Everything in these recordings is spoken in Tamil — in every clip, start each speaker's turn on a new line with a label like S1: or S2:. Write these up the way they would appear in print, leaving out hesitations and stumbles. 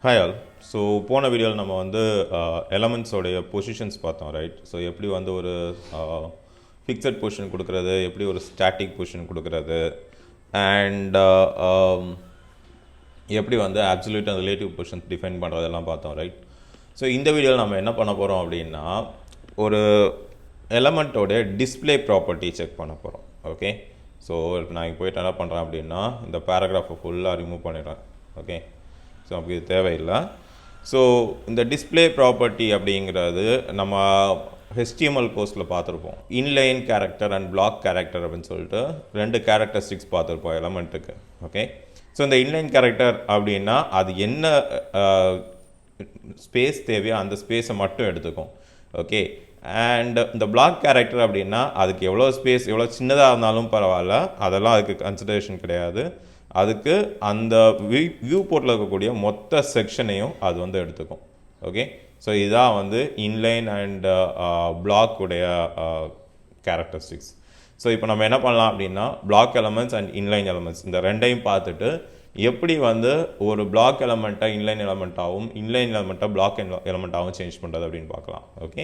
S1: Hi all. ஸோ போன வீடியோவில் நம்ம வந்து எலமெண்ட்ஸோடைய பொசிஷன்ஸ் பார்த்தோம் ரைட். ஸோ எப்படி வந்து ஒரு ஃபிக்ஸட் பொசிஷன் கொடுக்குறது, எப்படி ஒரு ஸ்டாட்டிக் பொசிஷன் கொடுக்குறது, அண்ட் எப்படி வந்து absolute and relative positions define பண்ணுறதெல்லாம் பார்த்தோம் ரைட். ஸோ இந்த வீடியோவில் நம்ம என்ன பண்ண போகிறோம் அப்படின்னா, ஒரு எலமெண்ட்டோடைய டிஸ்பிளே ப்ராப்பர்ட்டி செக் பண்ண போகிறோம். ஓகே, ஸோ நான் இங்கே போய்ட்டு என்ன பண்ணுறேன் அப்படின்னா, இந்த பேராகிராஃபை ஃபுல்லாக ரிமூவ் பண்ணிடுறேன். ஓகே, ஸோ அப்படி இது தேவையில்லை. ஸோ இந்த டிஸ்பிளே ப்ராப்பர்ட்டி அப்படிங்கிறது நம்ம HTML கோர்ஸில் பார்த்துருப்போம். Inline character and block character அப்படின்னு சொல்லிட்டு ரெண்டு கேரக்டரிஸ்டிக்ஸ் பார்த்துருப்போம் எலமெண்ட்டுக்கு. ஓகே, ஸோ இந்த இன்லைன் கேரக்டர் அப்படின்னா அது என்ன ஸ்பேஸ் தேவையோ அந்த ஸ்பேஸை மட்டும் எடுத்துக்கும். ஓகே, அண்ட் இந்த பிளாக் கேரக்டர் அப்படின்னா அதுக்கு எவ்வளோ ஸ்பேஸ் எவ்வளோ சின்னதாக இருந்தாலும் பரவாயில்ல, அதெல்லாம் அதுக்கு கன்சிடரேஷன் கிடையாது. அதுக்கு அந்த வியூ போர்ட்டில் இருக்கக்கூடிய மொத்த செக்ஷனையும் அது வந்து எடுத்துக்கும். ஓகே, ஸோ இதுதான் வந்து இன்லைன் அண்ட் பிளாக் உடைய கேரக்டரிஸ்டிக்ஸ். ஸோ இப்போ நம்ம என்ன பண்ணலாம் அப்படின்னா, block elements and inline elements இந்த ரெண்டையும் பார்த்துட்டு எப்படி வந்து ஒரு பிளாக் எலமெண்ட்டை இன்லைன் எலமெண்ட்டாகவும் இன்லைன் எலமெண்ட்டை பிளாக் எலமெண்ட்டாகவும் சேஞ்ச் பண்ணுறது அப்படின்னு பார்க்கலாம். ஓகே,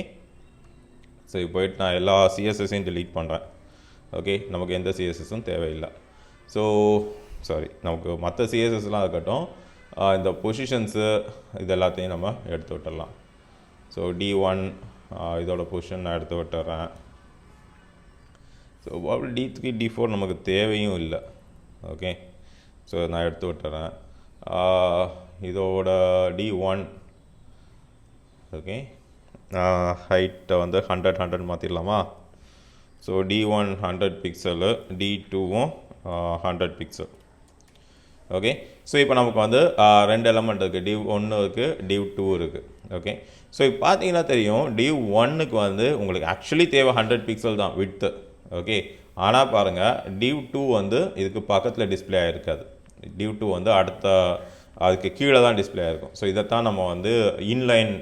S1: ஸோ இப்போ போய்ட்டு நான் எல்லா CSSையும் delete பண்ணுறேன். ஓகே, நமக்கு எந்த CSSும் தேவையில்லை. ஸோ சாரி, நமக்கு மற்ற CSSலாம் இருக்கட்டும், இந்த பொசிஷன்ஸு இது எல்லாத்தையும் நம்ம எடுத்து விட்டுடலாம். ஸோ D1 இதோட பொசிஷன் நான் எடுத்து விட்டுறேன். ஸோ D3 D4 நமக்கு தேவையும் இல்லை. ஓகே, ஸோ நான் எடுத்து விட்டுறேன். இதோட D1 ஓகே, ஹைட்டை வந்து 100 மாற்றிடலாமா? ஸோ D1 100 பிக்சலு, D2வும் 100 பிக்சல். ஓகே, ஸோ இப்போ நமக்கு வந்து ரெண்டு எலமெண்ட் இருக்குது, div1 இருக்குது, div2 இருக்குது. ஓகே, ஸோ இப்போ பார்த்தீங்கன்னா தெரியும், div1க்கு வந்து உங்களுக்கு ஆக்சுவலி தேவை 100 பிக்சல் தான் விட்த்து. ஓகே, ஆனால் பாருங்கள் div2 வந்து இதுக்கு பக்கத்தில் டிஸ்பிளே ஆகிருக்காது. div2 வந்து அடுத்த அதுக்கு கீழே தான் டிஸ்பிளே ஆகிருக்கும். ஸோ இதைத்தான் நம்ம வந்து இன்லைன்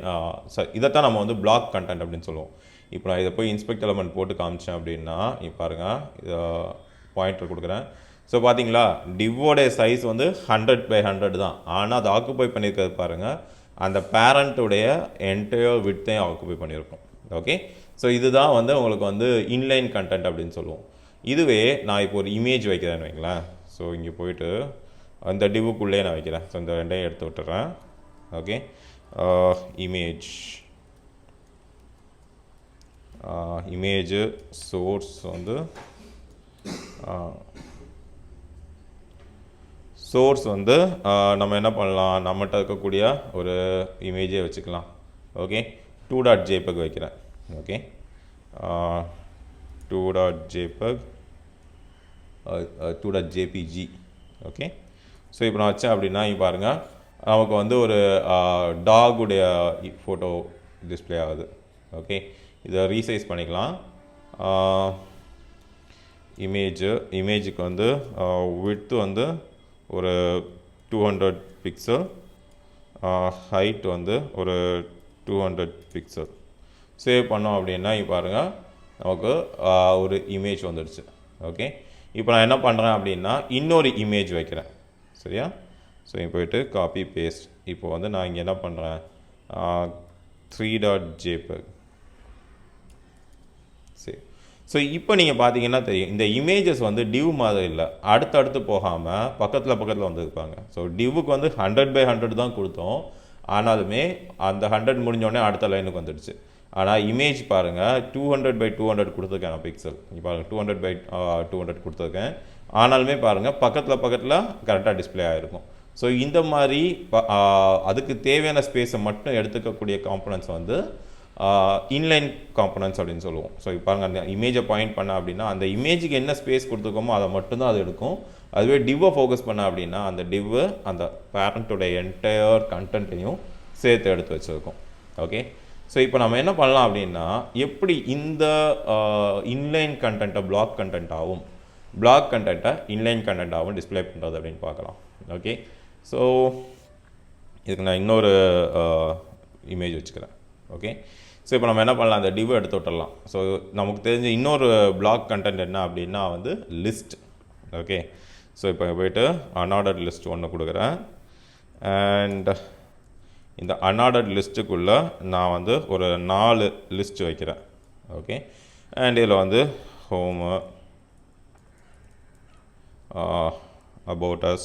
S1: இதைத்தான் நம்ம வந்து பிளாக் கண்டென்ட் அப்படின்னு சொல்லுவோம். இப்போ நான் இதை போய் இன்ஸ்பெக்ட் எலமெண்ட் போட்டு காமிச்சேன் அப்படின்னா, இப்போ பாருங்கள் இதை பாயிண்டர் கொடுக்குறேன். ஸோ பார்த்தீங்களா, டிவோடைய சைஸ் வந்து 100/100 தான். ஆனால் அது ஆக்குப்பை பண்ணியிருக்கிறது பாருங்கள், அந்த பேரண்ட்டுடைய என்டையர் விட்த்தையும் ஆக்குப்பை பண்ணியிருக்கோம். ஓகே, ஸோ இதுதான் வந்து உங்களுக்கு வந்து இன்லைன் கண்டென்ட் அப்படின்னு சொல்லுவோம். இதுவே நான் இப்போ ஒரு இமேஜ் வைக்கிறேன்னு வைங்களேன். ஸோ இங்கே போயிட்டு அந்த டிவுக்குள்ளே நான் வைக்கிறேன். ஸோ இந்த ரெண்டையும் எடுத்து விட்டுறேன். ஓகே, இமேஜு சோர்ஸ் வந்து சோர்ஸ் வந்து நம்ம என்ன பண்ணலாம், நம்மகிட்ட இருக்கக்கூடிய ஒரு இமேஜே வச்சுக்கலாம். ஓகே, 2.jpg வைக்கிறேன். Okay, 2.jpg 2.jpg. Okay, so இப்போ நான் வச்சேன் அப்படின்னா இங்கே பாருங்கள், நமக்கு வந்து ஒரு டாகுடைய ஃபோட்டோ டிஸ்பிளே ஆகுது. ஓகே, இதை ரீசைஸ் பண்ணிக்கலாம். இமேஜுக்கு வந்து விட்த்து வந்து ஒரு 200 பிக்சல், ஹைட் வந்து ஒரு 200 பிக்சல். சேவ் பண்ணோம் அப்படின்னா இங்கே பாருங்கள் நமக்கு ஒரு இமேஜ் வந்துடுச்சு. ஓகே, இப்போ நான் என்ன பண்ணுறேன் அப்படின்னா இன்னொரு இமேஜ் வைக்கிறேன். சரியா? ஸோ இங்கே போய்ட்டு காப்பி பேஸ்ட். இப்போ வந்து நான் இங்கே என்ன பண்ணுறேன், 3.jpg. சரி, ஸோ இப்போ நீங்கள் பார்த்தீங்கன்னா தெரியும், இந்த இமேஜஸ் வந்து டிவ் மாதிரி இல்லை, அடுத்தடுத்து போகாமல் பக்கத்தில் வந்துருப்பாங்க. ஸோ டிவுக்கு வந்து 100/100 தான் கொடுத்தோம், ஆனாலுமே அந்த 100 முடிஞ்சோடனே அடுத்த லைனுக்கு வந்துடுச்சு. ஆனால் இமேஜ் பாருங்கள் 200/200 கொடுத்துருக்கேன் நான் பிக்சல். இங்கே பாருங்கள் 200/200 கொடுத்துருக்கேன், ஆனாலுமே பாருங்கள் பக்கத்தில் கரெக்டாக டிஸ்பிளே ஆகிருக்கும். ஸோ இந்த மாதிரி அதுக்கு தேவையான ஸ்பேஸை மட்டும் எடுத்துக்கக்கூடிய காம்பனன்ட்ஸ் வந்து இன்லைன் காம்பனன்ட்ஸ் அப்படின்னு சொல்லுவோம். ஸோ இப்போ பாருங்கள், அந்த இமேஜை பாயிண்ட் பண்ண அப்படின்னா அந்த இமேஜுக்கு என்ன ஸ்பேஸ் கொடுத்துருக்கோமோ அதை மட்டும்தான் அது எடுக்கும். அதுவே டிவ்வை ஃபோக்கஸ் பண்ண அப்படின்னா அந்த டிவ்வு அந்த பேரண்ட்டோடைய என்டையர் கண்டென்ட்டையும் சேர்த்து எடுத்து வச்சுருக்கோம். ஓகே, ஸோ இப்போ நம்ம என்ன பண்ணலாம் அப்படின்னா, எப்படி இந்த இன்லைன் கண்டென்ட்டை பிளாக் கண்டென்ட்டாகவும் பிளாக் கண்டென்ட்டை இன்லைன் கண்டென்ட்டாகவும் டிஸ்பிளே பண்ணுறது அப்படின்னு பார்க்கலாம். ஓகே, ஸோ இதுக்கு நான் இன்னொரு இமேஜ் வச்சுக்கிறேன். ஓகே, ஸோ இப்போ நம்ம என்ன பண்ணலாம், அந்த டிவ் எடுத்து விட்டுடலாம். ஸோ நமக்கு தெரிஞ்ச இன்னொரு பிளாக் கண்டென்ட் என்ன அப்படின்னா வந்து லிஸ்ட். ஓகே, ஸோ இப்போ போய்ட்டு அன்ஆர்டர்ட் லிஸ்ட் ஒன்று கொடுக்குறேன். அண்ட் இந்த unordered லிஸ்ட்டுக்குள்ளே நான் வந்து ஒரு 4 லிஸ்ட் வைக்கிறேன். ஓகே, அண்ட் இதில் வந்து home, about us,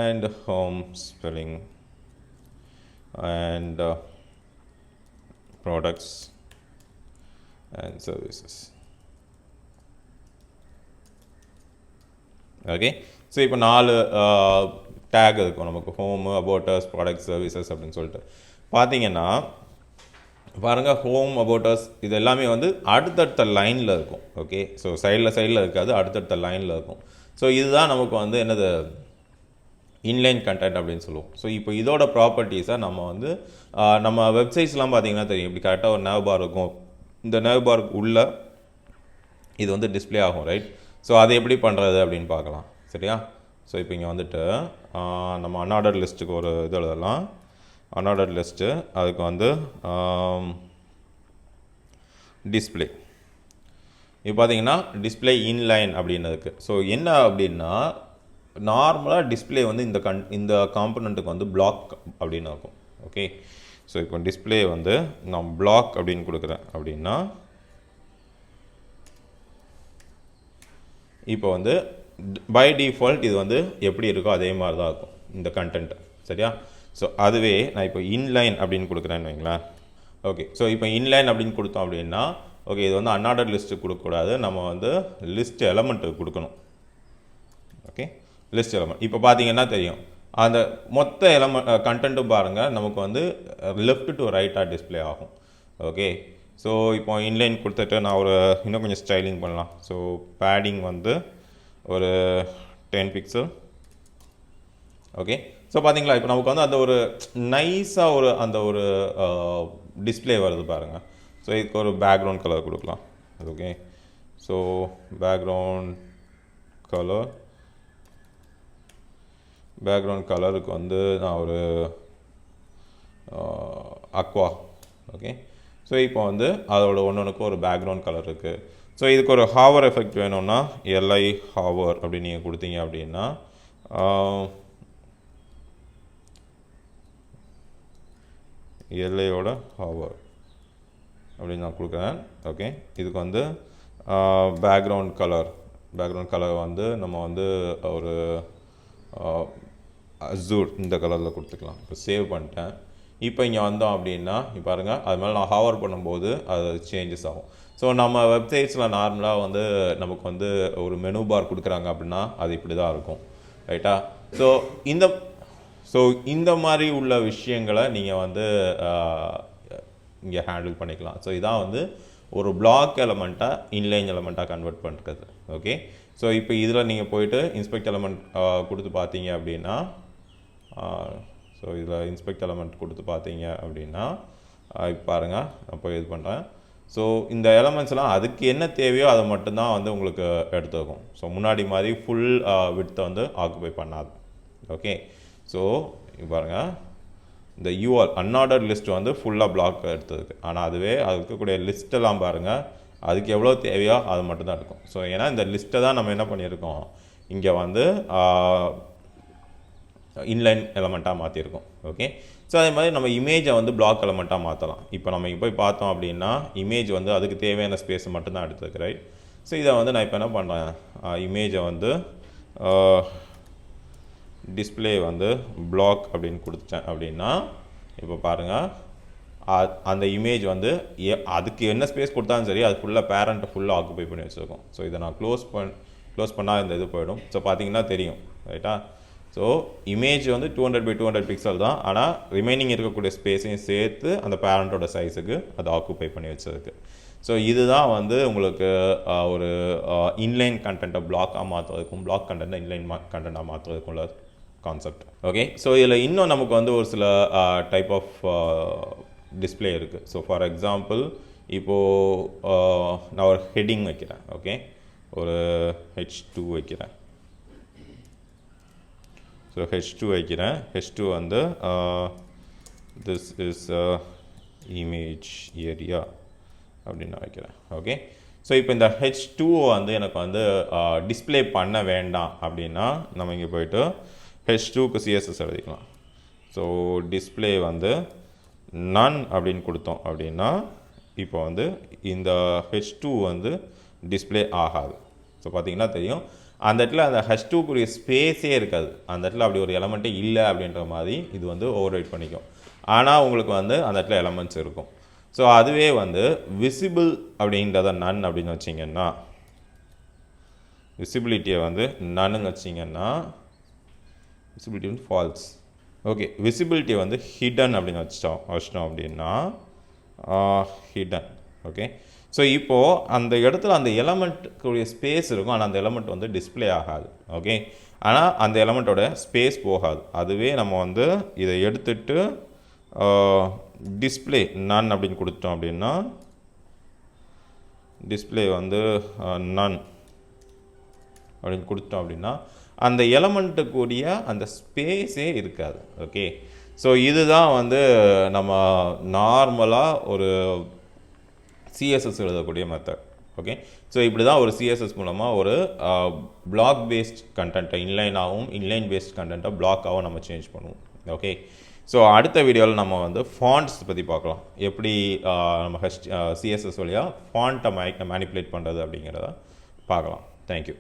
S1: and home spelling, and products and services. Okay, so இப்போ 4 டேக் இருக்கும் நமக்கு, home, about us, products, services அப்படின்னு சொல்லிட்டு. பார்த்தீங்கன்னா பாருங்கள், ஹோம், அபவுட் அஸ் இது எல்லாமே வந்து அடுத்தடுத்த லைனில் இருக்கும். ஓகே, ஸோ சைடில் இருக்காது, அடுத்தடுத்த லைனில் இருக்கும். ஸோ இதுதான் நமக்கு வந்து என்னது இன்லைன் கண்டென்ட் அப்படின்னு சொல்லுவோம். ஸோ இப்போ இதோட ப்ராப்பர்ட்டிஸை நம்ம வந்து நம்ம வெப்சைட்ஸ்லாம் பார்த்தீங்கன்னா தெரியும், இப்படி கரெக்டாக ஒரு நேவ் பார் இருக்கும். இந்த நேவ் பாருக்கு உள்ள இது வந்து டிஸ்பிளே ஆகும், ரைட்? ஸோ அதை எப்படி பண்ணுறது அப்படின்னு பார்க்கலாம், சரியா? ஸோ இப்போ இங்கே வந்துட்டு நம்ம அன்ஆர்டர் லிஸ்ட்டுக்கு ஒரு இது எழுதலாம். அன்ஆர்டர் லிஸ்ட்டு, அதுக்கு வந்து டிஸ்பிளே. இப்போ பார்த்தீங்கன்னா டிஸ்பிளே இன்லைன் அப்படின்னு இருக்குது. ஸோ என்ன அப்படின்னா, நார்மலாக டிஸ்பிளே வந்து இந்த காம்பனண்ட்டுக்கு வந்து பிளாக் அப்படின்னு இருக்கும். ஓகே, ஸோ இப்போ டிஸ்பிளே வந்து நான் பிளாக் அப்படின்னு கொடுக்குறேன் அப்படின்னா, இப்போ வந்து பை டிஃபால்ட் இது வந்து எப்படி இருக்கோ அதே மாதிரி தான் இருக்கும் இந்த கண்டென்ட், சரியா? ஸோ அதுவே நான் இப்போ இன்லைன் அப்படின்னு கொடுக்குறேன்னு வைங்களேன். ஓகே, ஸோ இப்போ இன்லைன் அப்படின்னு கொடுத்தோம் அப்படின்னா, ஓகே, இது வந்து அன்ஆர்டர் லிஸ்ட்டு கொடுக்கக்கூடாது, நம்ம வந்து லிஸ்ட் எலமெண்ட்டு கொடுக்கணும். Okay, list element. இப்போ பார்த்தீங்கன்னா தெரியும், அந்த மொத்த கண்டென்ட்டும் பாருங்கள் நமக்கு வந்து லெஃப்ட் டு ரைட்டாக டிஸ்பிளே ஆகும். ஓகே, ஸோ இப்போ இன்லைன் கொடுத்துட்டு நான் ஒரு இன்னும் கொஞ்சம் ஸ்டைலிங் பண்ணலாம். ஸோ பேடிங் வந்து ஒரு 10 பிக்சல். ஓகே, ஸோ பார்த்தீங்களா இப்போ நமக்கு வந்து அந்த ஒரு நைஸாக ஒரு அந்த ஒரு டிஸ்பிளே வருது பாருங்கள். ஸோ இதுக்கு ஒரு பேக்ரவுண்ட் கலர் கொடுக்கலாம். ஓகே, ஸோ பேக்ரவுண்ட் கலருக்கு வந்து நான் ஒரு அக்வா. ஓகே, ஸோ இப்போ வந்து அதோட ஒன்றுக்கும் ஒரு பேக்ரவுண்ட் கலர் இருக்குது. ஸோ இதுக்கு ஒரு ஹாவர் எஃபெக்ட் வேணும்னா எல்ஐ ஹாவர் அப்படின்னு நீங்கள் கொடுத்தீங்க அப்படின்னா எல்ஐயோட ஹாவர் அப்படின்னு நான் கொடுக்குறேன். ஓகே, இதுக்கு வந்து பேக்ரவுண்ட் கலர் வந்து நம்ம வந்து ஒரு அசூர் இந்த கலரில் கொடுத்துக்கலாம். இப்போ சேவ் பண்ணிட்டேன். இப்போ இங்கே வந்தோம் அப்படின்னா இப்போ பாருங்கள், அது மேலே நான் ஹாவர் பண்ணும்போது அது சேஞ்சஸ் ஆகும். ஸோ நம்ம வெப்சைட்ஸில் நார்மலாக வந்து நமக்கு வந்து ஒரு மெனு பார் கொடுக்குறாங்க அப்படின்னா அது இப்படி தான் இருக்கும், ரைட்டா? ஸோ இந்த மாதிரி உள்ள விஷயங்களை நீங்கள் வந்து இங்கே ஹேண்டில் பண்ணிக்கலாம். ஸோ இதான் வந்து ஒரு பிளாக் எலமெண்ட்டாக இன்லைன் எலமெண்ட்டாக கன்வெர்ட் பண்ணுறது. ஓகே, ஸோ இப்போ இதில் நீங்கள் போயிட்டு இன்ஸ்பெக்ட் எலமெண்ட் கொடுத்து பார்த்தீங்க அப்படின்னா, ஸோ இதில் இன்ஸ்பெக்ட் எலமெண்ட் கொடுத்து பார்த்தீங்க அப்படின்னா இப்போ பாருங்கள், நான் போய் இது பண்ணுறேன். ஸோ இந்த எலமெண்ட்ஸ்லாம் அதுக்கு என்ன தேவையோ அதை மட்டும்தான் வந்து உங்களுக்கு எடுத்துக்கும். ஸோ முன்னாடி மாதிரி ஃபுல் விட்த்தை வந்து ஆக்குபை பண்ணாது. ஓகே, ஸோ இப்போ பாருங்கள், இந்த யூஆர் அன்ஆர்டர் லிஸ்ட் வந்து ஃபுல்லாக பிளாக் எடுத்ததுக்கு. ஆனால் அதுவே அது இருக்கக்கூடிய லிஸ்ட்டெல்லாம் பாருங்கள், அதுக்கு எவ்வளோ தேவையோ அது மட்டும்தான் இருக்கும். ஸோ ஏன்னா இந்த லிஸ்ட்டை தான் நம்ம என்ன பண்ணியிருக்கோம், இங்கே வந்து இன்லைன் எலமெண்ட்டாக மாற்றிருக்கோம். ஓகே, ஸோ அதே மாதிரி நம்ம இமேஜை வந்து பிளாக் எலமெண்ட்டாக மாற்றலாம். இப்போ நம்ம இங்கே போய் பார்த்தோம் அப்படின்னா இமேஜ் வந்து அதுக்கு தேவையான ஸ்பேஸை மட்டும்தான் எடுத்துருக்கு, ரைட்? ஸோ இதை வந்து நான் இப்போ என்ன பண்ணுறேன், இமேஜை வந்து டிஸ்பிளே வந்து பிளாக் அப்படின்னு கொடுத்தேன் அப்படின்னா இப்போ பாருங்கள், அந்த இமேஜ் வந்து அதுக்கு என்ன ஸ்பேஸ் கொடுத்தாலும் சரி அது ஃபுல்லாக பேரண்ட்டை ஃபுல்லாக ஆக்குபை பண்ணி வச்சுருக்கோம். ஸோ இதை நான் க்ளோஸ் பண்ணால் இந்த இது போயிடும். ஸோ பார்த்தீங்கன்னா தெரியும், ரைட்டா? ஸோ இமேஜ் வந்து 200x200 பிக்சல் தான், ஆனால் ரிமைனிங் இருக்கக்கூடிய ஸ்பேஸையும் சேர்த்து அந்த பேரண்ட்டோட சைஸுக்கு அதை ஆக்குபை பண்ணி வச்சிருக்கு. ஸோ இதுதான் வந்து உங்களுக்கு ஒரு இன்லைன் கண்டென்ட்டை பிளாக்காக மாற்றுறதுக்கும் பிளாக் கண்டென்ட்டை இன்லைன் கண்டென்ட்டாக மாற்றுறதுக்கும் உள்ள கான்செப்ட். ஓகே, ஸோ இதில் இன்னும் நமக்கு வந்து ஒரு சில டைப் ஆஃப் டிஸ்பிளே இருக்குது. ஸோ ஃபார் எக்ஸாம்பிள் இப்போது நான் ஒரு ஹெட்டிங் வைக்கிறேன். ஓகே, ஒரு H2 வைக்கிறேன். ஸோ H2 வைக்கிறேன். H2 வந்து திஸ் இஸ் இமேஜ் ஏரியா அப்படின்னு நான் வைக்கிறேன். ஓகே, ஸோ இப்போ இந்த H2 வந்து எனக்கு வந்து டிஸ்பிளே பண்ண வேண்டாம் அப்படின்னா நம்ம இங்கே போய்ட்டு H2க்கு CSS எழுதிக்கலாம். ஸோ டிஸ்பிளே வந்து none அப்படின்னு கொடுத்தோம் அப்படின்னா இப்போ வந்து இந்த h2 வந்து டிஸ்பிளே ஆகாது. ஸோ பார்த்தீங்கன்னா தெரியும் அந்த இடத்துல அந்த h2 குரிய ஸ்பேஸே இருக்காது. அந்த இடத்துல அப்படி ஒரு எலமெண்ட்டே இல்லை அப்படின்ற மாதிரி இது வந்து ஓவர் ரைட் பண்ணிக்கும். ஆனால் உங்களுக்கு வந்து அந்த இடத்துல எலமெண்ட்ஸ் இருக்கும். ஸோ அதுவே வந்து விசிபிள் அப்படின்றத none அப்படின்னு வச்சிங்கன்னா விசிபிலிட்டியை வந்து நன்னுங்க வச்சிங்கன்னா விசிபிலிட்டி வந்து ஃபால்ஸ். ஓகே, விசிபிலிட்டியை வந்து ஹிடன் அப்படின்னு வச்சிட்டோம் அப்படின்னா ஹிடன். ஓகே, ஸோ இப்போது அந்த இடத்துல அந்த எலமெண்ட்டுக்குரிய ஸ்பேஸ் இருக்கும், ஆனால் அந்த எலமெண்ட் வந்து டிஸ்பிளே ஆகாது. ஓகே, ஆனால் அந்த எலமெண்ட்டோட ஸ்பேஸ் போகாது. அதுவே நம்ம வந்து இதை எடுத்துட்டு டிஸ்பிளே none அப்படின்னு கொடுத்தோம் அப்படின்னா டிஸ்பிளே வந்து none அப்படின்னு கொடுத்தோம் அப்படின்னா அந்த எலமெண்ட்டுக்குரிய அந்த ஸ்பேஸே இருக்காது. ஓகே, ஸோ இதுதான் வந்து நம்ம நார்மலாக ஒரு சிஎஸ்எஸ் எழுதக்கூடிய மெத்தட். ஓகே, ஸோ இப்படி தான் ஒரு சிஎஸ்எஸ் மூலமாக ஒரு பிளாக் பேஸ்ட் கண்டென்ட்டை இன்லைனாகவும் இன்லைன் பேஸ்ட் கண்டென்ட்டை பிளாக்காகவும் நம்ம சேஞ்ச் பண்ணுவோம். ஓகே, ஸோ அடுத்த வீடியோவில் நம்ம வந்து ஃபாண்ட்ஸ் பற்றி பார்க்கலாம். எப்படி நம்ம சிஎஸ்எஸ் வழியாக ஃபாண்ட்டை மேனிப்புலேட் பண்ணுறது அப்படிங்கிறத பார்க்கலாம். தேங்க்யூ.